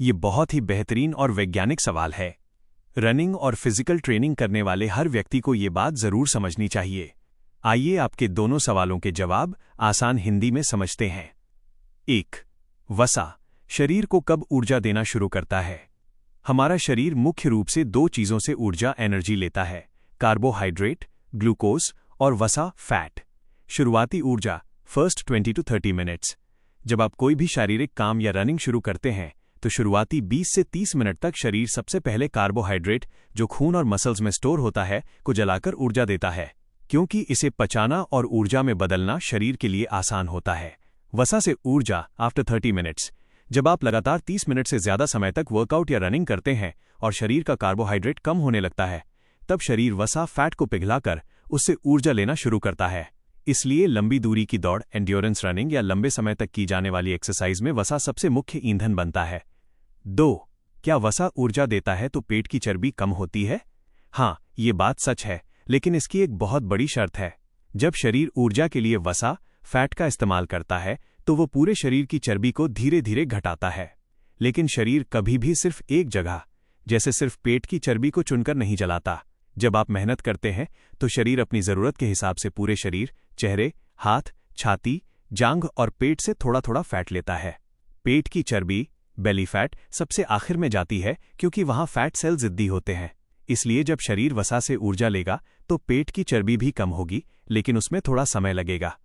ये बहुत ही बेहतरीन और वैज्ञानिक सवाल है। रनिंग और फिजिकल ट्रेनिंग करने वाले हर व्यक्ति को ये बात जरूर समझनी चाहिए। आइए आपके दोनों सवालों के जवाब आसान हिंदी में समझते हैं। 1. वसा शरीर को कब ऊर्जा देना शुरू करता है? हमारा शरीर मुख्य रूप से दो चीजों से ऊर्जा एनर्जी लेता है, कार्बोहाइड्रेट ग्लूकोज और वसा फैट। शुरुआती ऊर्जा फर्स्ट 20 to 30 मिनट्स। जब आप कोई भी शारीरिक काम या रनिंग शुरू करते हैं तो शुरुआती 20 से 30 मिनट तक शरीर सबसे पहले कार्बोहाइड्रेट, जो खून और मसल्स में स्टोर होता है, को जलाकर ऊर्जा देता है, क्योंकि इसे पचाना और ऊर्जा में बदलना शरीर के लिए आसान होता है। वसा से ऊर्जा आफ्टर 30 मिनट्स। जब आप लगातार 30 मिनट से ज्यादा समय तक वर्कआउट या रनिंग करते हैं और शरीर का कार्बोहाइड्रेट कम होने लगता है, तब शरीर वसा फैट को पिघलाकर उससे ऊर्जा लेना शुरू करता है। इसलिए लंबी दूरी की दौड़, एंड्योरेंस रनिंग या लंबे समय तक की जाने वाली एक्सरसाइज में वसा सबसे मुख्य ईंधन बनता है। 2. क्या वसा ऊर्जा देता है तो पेट की चर्बी कम होती है? हाँ, ये बात सच है, लेकिन इसकी एक बहुत बड़ी शर्त है। जब शरीर ऊर्जा के लिए वसा फैट का इस्तेमाल करता है तो वो पूरे शरीर की चर्बी को धीरे धीरे घटाता है। लेकिन शरीर कभी भी सिर्फ एक जगह, जैसे सिर्फ पेट की चर्बी को चुनकर नहीं जलाता। जब आप मेहनत करते हैं तो शरीर अपनी जरूरत के हिसाब से पूरे शरीर, चेहरे, हाथ, छाती, जांघ और पेट से थोड़ा थोड़ा फैट लेता है। पेट की चर्बी, बेली फैट, सबसे आखिर में जाती है क्योंकि वहां फैट सेल जिद्दी होते हैं। इसलिए जब शरीर वसा से ऊर्जा लेगा तो पेट की चर्बी भी कम होगी, लेकिन उसमें थोड़ा समय लगेगा।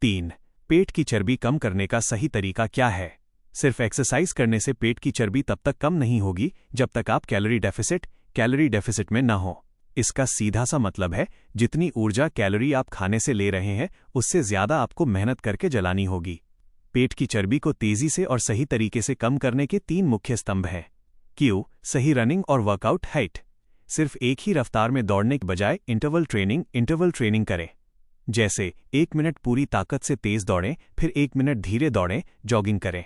3. पेट की चर्बी कम करने का सही तरीका क्या है? सिर्फ एक्सरसाइज करने से पेट की चर्बी तब तक कम नहीं होगी जब तक आप कैलोरी डेफिसिट में न हो। इसका सीधा सा मतलब है, जितनी ऊर्जा कैलोरी आप खाने से ले रहे हैं उससे ज्यादा आपको मेहनत करके जलानी होगी। पेट की चर्बी को तेजी से और सही तरीके से कम करने के 3 मुख्य स्तंभ हैं। क्यू, सही रनिंग और वर्कआउट हाइट। सिर्फ एक ही रफ्तार में दौड़ने के बजाय इंटरवल ट्रेनिंग करें। जैसे 1 मिनट पूरी ताकत से तेज दौड़ें, फिर 1 मिनट धीरे दौड़ें, जॉगिंग करें।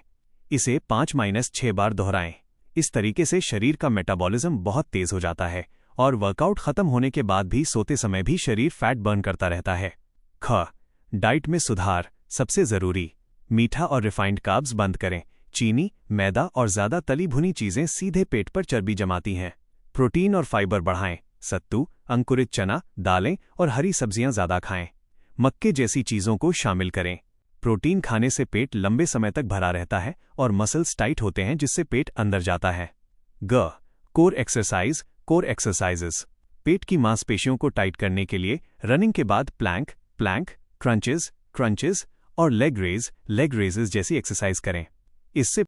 इसे 5-6 बार दोहराएं। इस तरीके से शरीर का मेटाबॉलिज्म बहुत तेज हो जाता है और वर्कआउट खत्म होने के बाद भी सोते समय भी शरीर फैट बर्न करता रहता है। ख, डाइट में सुधार सबसे जरूरी। मीठा और रिफाइंड कार्ब्स बंद करें। चीनी, मैदा और ज्यादा तली भुनी चीजें सीधे पेट पर चर्बी जमाती हैं। प्रोटीन और फाइबर बढ़ाएं। सत्तू, अंकुरित चना, दालें और हरी सब्जियां ज्यादा खाएं। मक्के जैसी चीजों को शामिल करें। प्रोटीन खाने से पेट लंबे समय तक भरा रहता है और मसल्स टाइट होते हैं, जिससे पेट अंदर जाता है। ग, कोर एक्सरसाइजेस। पेट की मांसपेशियों को टाइट करने के लिए रनिंग के बाद प्लैंक, क्रंचेस और लेग रेजेस जैसी एक्सरसाइज करें। इससे